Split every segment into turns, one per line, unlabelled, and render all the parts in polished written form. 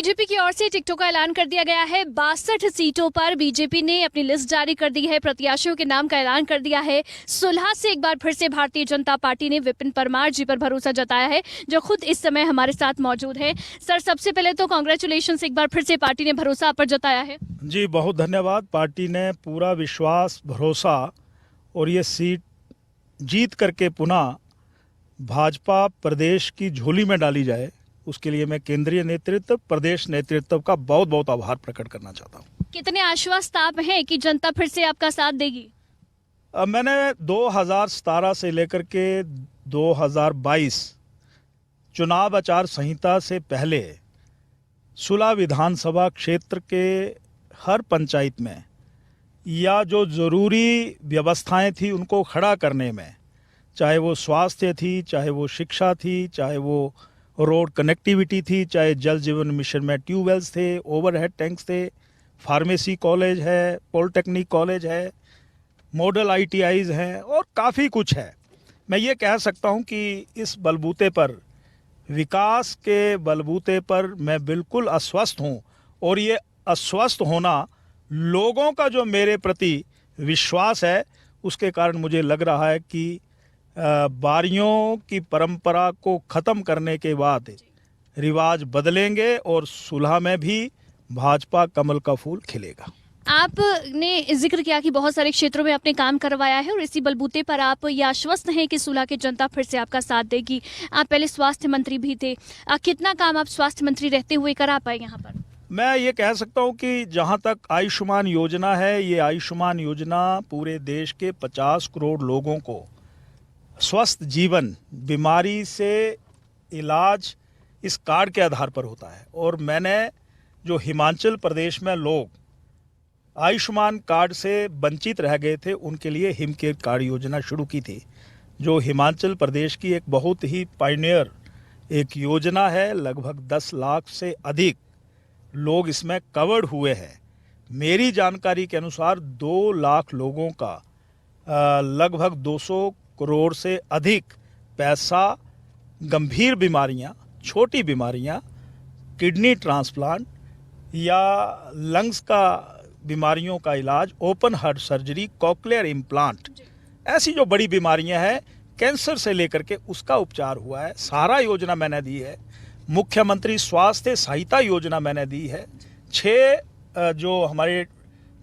BJP की ओर से टिकटों का ऐलान कर दिया गया है। 62 सीटों पर बीजेपी ने अपनी लिस्ट जारी कर दी है। प्रत्याशियों के नाम का ऐलान कर दिया है। सुलह से एक बार फिर से भारतीय जनता पार्टी ने विपिन परमार जी पर भरोसा जताया है, जो खुद इस समय हमारे साथ मौजूद है। सर, सबसे पहले तो कांग्रेचुलेशन, एक बार फिर से पार्टी ने भरोसा आप पर जताया है।
जी बहुत धन्यवाद। पार्टी ने पूरा विश्वास, भरोसा और ये सीट जीत करके पुनः भाजपा प्रदेश की झोली में डाली जाए, उसके लिए मैं केंद्रीय नेतृत्व, प्रदेश नेतृत्व का बहुत बहुत आभार प्रकट करना चाहता हूँ।
कितने आश्वस्त आप हैं कि जनता फिर से आपका साथ देगी?
मैंने 2017 से लेकर के 2022 चुनाव आचार संहिता से पहले सुलह विधानसभा क्षेत्र के हर पंचायत में या जो ज़रूरी व्यवस्थाएं थी उनको खड़ा करने में, चाहे वो स्वास्थ्य थी, चाहे वो शिक्षा थी, चाहे वो रोड कनेक्टिविटी थी, चाहे जल जीवन मिशन में ट्यूबवेल्स थे, ओवरहेड टैंक्स थे, फार्मेसी कॉलेज है, पॉलिटेक्निक कॉलेज है, मॉडल ITIs हैं और काफ़ी कुछ है। मैं ये कह सकता हूँ कि इस बलबूते पर, विकास के बलबूते पर मैं बिल्कुल आश्वस्त हूँ और ये आश्वस्त होना लोगों का जो मेरे प्रति विश्वास है उसके कारण मुझे लग रहा है कि बारियों की परंपरा को ख़त्म करने के बाद रिवाज बदलेंगे और सुलह में भी भाजपा कमल का फूल खिलेगा।
आपने जिक्र किया कि बहुत सारे क्षेत्रों में आपने काम करवाया है और इसी बलबूते पर आप ये आश्वस्त हैं कि सुलह की जनता फिर से आपका साथ देगी। आप पहले स्वास्थ्य मंत्री भी थे। कितना काम आप स्वास्थ्य मंत्री रहते हुए करा पाए यहाँ पर?
मैं ये कह सकता हूँ कि जहाँ तक आयुष्मान योजना है, ये आयुष्मान योजना पूरे देश के 50 करोड़ लोगों को स्वस्थ जीवन, बीमारी से इलाज इस कार्ड के आधार पर होता है। और मैंने जो हिमाचल प्रदेश में लोग आयुष्मान कार्ड से वंचित रह गए थे, उनके लिए हिम केयर कार्ड योजना शुरू की थी, जो हिमाचल प्रदेश की एक बहुत ही पायनियर एक योजना है। लगभग 10 लाख से अधिक लोग इसमें कवर्ड हुए हैं। मेरी जानकारी के अनुसार 2 लाख लोगों का लगभग 200 करोड़ से अधिक पैसा गंभीर बीमारियां, छोटी बीमारियां, किडनी ट्रांसप्लांट या लंग्स का बीमारियों का इलाज, open heart surgery, cochlear implant, ऐसी जो बड़ी बीमारियां हैं, कैंसर से लेकर के उसका उपचार हुआ है। सारा योजना मैंने दी है। मुख्यमंत्री स्वास्थ्य सहायता योजना मैंने दी है। 6 जो हमारे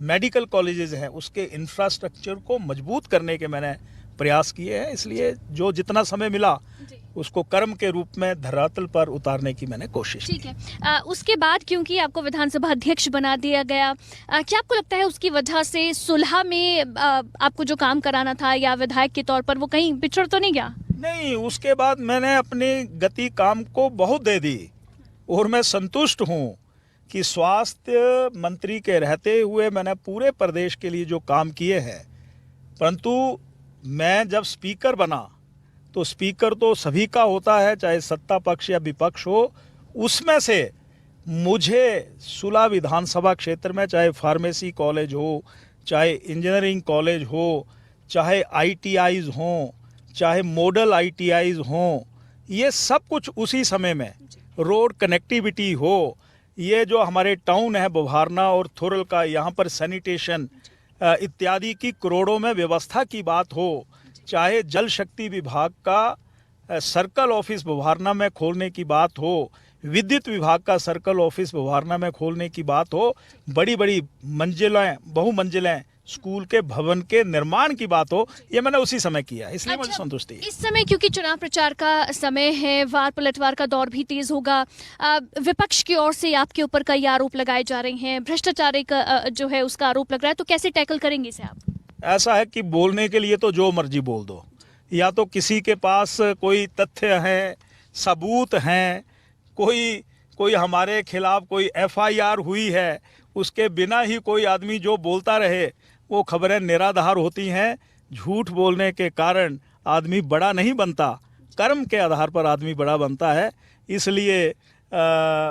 मेडिकल कॉलेजेस हैं उसके इंफ्रास्ट्रक्चर को मजबूत करने के मैंने प्रयास किए हैं। इसलिए जो जितना समय मिला उसको कर्म के रूप में धरातल पर उतारने की मैंने कोशिश की।
ठीक है। उसके बाद क्योंकि आपको विधानसभा अध्यक्ष बना दिया गया, क्या आपको लगता है उसकी वजह से सुलह में आपको जो काम कराना था या विधायक के तौर पर वो कहीं पिछड़ तो नहीं गया?
नहीं, उसके बाद मैंने अपनी गति काम को बहुत दे दी और मैं संतुष्ट हूँ कि स्वास्थ्य मंत्री के रहते हुए मैंने पूरे प्रदेश के लिए जो काम किए हैं। परंतु मैं जब स्पीकर बना तो स्पीकर तो सभी का होता है, चाहे सत्ता पक्ष या विपक्ष हो। उसमें से मुझे सुलह विधानसभा क्षेत्र में चाहे फार्मेसी कॉलेज हो, चाहे इंजीनियरिंग कॉलेज हो, चाहे ITIs हों, चाहे मॉडल ITIs हों, ये सब कुछ उसी समय में, रोड कनेक्टिविटी हो, ये जो हमारे टाउन है बुभारना और थोरल का, यहाँ पर सैनिटेशन इत्यादि की करोड़ों में व्यवस्था की बात हो, चाहे जल शक्ति विभाग का सर्कल ऑफिस बुभारना में खोलने की बात हो, विद्युत विभाग का सर्कल ऑफिस बुभारना में खोलने की बात हो, बड़ी बड़ी मंजिलें, बहुमंजिलें स्कूल के भवन के निर्माण की बात हो, ये मैंने उसी समय किया, इसलिए मुझे संतुष्टि है।
इस समय क्योंकि चुनाव प्रचार का समय है, वार पलटवार का दौर भी तेज होगा, विपक्ष की ओर से आपके ऊपर कई आरोप लगाए जा रहे हैं, भ्रष्टाचार का जो है उसका आरोप लग रहा है, तो कैसे टैकल करेंगे इसे आप?
ऐसा है कि बोलने के लिए तो जो मर्जी बोल दो, या तो किसी के पास कोई तथ्य हैं, सबूत हैं, कोई हमारे खिलाफ कोई FIR हुई है, उसके बिना ही कोई आदमी जो बोलता रहे, वो खबरें निराधार होती हैं। झूठ बोलने के कारण आदमी बड़ा नहीं बनता, कर्म के आधार पर आदमी बड़ा बनता है। इसलिए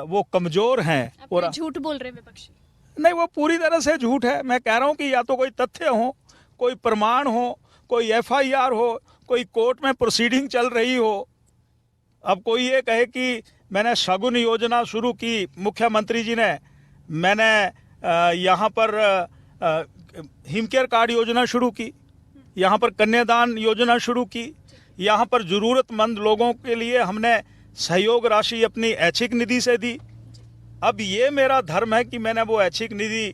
वो कमज़ोर हैं।
और झूठ बोल रहे हैं विपक्षी?
नहीं, वो पूरी तरह से झूठ है। मैं कह रहा हूँ कि या तो कोई तथ्य हो, कोई प्रमाण हो, कोई FIR हो, कोई कोर्ट में प्रोसीडिंग चल रही हो, अब कोई ये कहे कि मैंने शगुन योजना शुरू की मुख्यमंत्री जी ने, मैंने यहाँ पर हिमकेयर कार्ड योजना शुरू की, यहाँ पर कन्यादान योजना शुरू की, यहाँ पर ज़रूरतमंद लोगों के लिए हमने सहयोग राशि अपनी ऐच्छिक निधि से दी। अब ये मेरा धर्म है कि मैंने वो ऐच्छिक निधि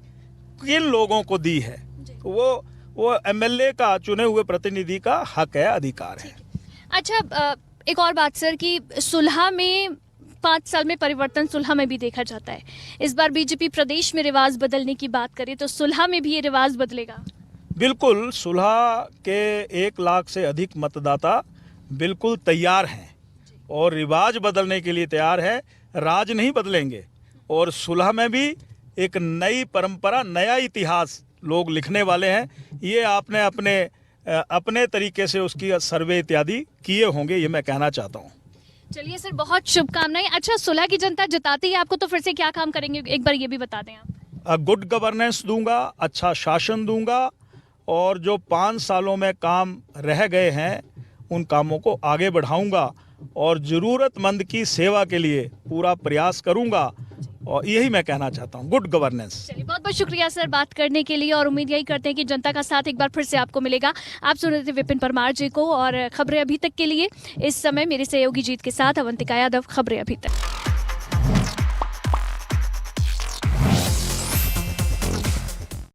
किन लोगों को दी है, वो एमएलए का, चुने हुए प्रतिनिधि का हक है, अधिकार है।
अच्छा, एक और बात सर कि सुलह में 5 साल में परिवर्तन सुलह में भी देखा जाता है। इस बार बीजेपी प्रदेश में रिवाज बदलने की बात करे तो सुलह में भी ये रिवाज बदलेगा?
बिल्कुल, सुलह के 1 लाख से अधिक मतदाता बिल्कुल तैयार हैं और रिवाज बदलने के लिए तैयार है। राज नहीं बदलेंगे और सुलह में भी एक नई परंपरा, नया इतिहास लोग लिखने वाले हैं। ये आपने अपने तरीके से उसकी सर्वे इत्यादि किए होंगे, ये मैं कहना चाहता हूँ।
चलिए सर, बहुत शुभकामनाएं। अच्छा, सुलह की जनता जताती है आपको, तो फिर से क्या काम करेंगे एक बार ये भी बता दें आप।
गुड गवर्नेंस दूंगा, अच्छा शासन दूंगा और जो 5 सालों में काम रह गए हैं उन कामों को आगे बढ़ाऊंगा और ज़रूरतमंद की सेवा के लिए पूरा प्रयास करूंगा और यही मैं कहना चाहता हूं, गुड गवर्नेंस।
चलिए, बहुत बहुत शुक्रिया सर बात करने के लिए और उम्मीद यही करते हैं कि जनता का साथ एक बार फिर से आपको मिलेगा। आप सुन रहे थे विपिन परमार जी को और खबरें अभी तक के लिए इस समय मेरे सहयोगी जीत के साथ अवंतिका यादव, खबरें अभी तक।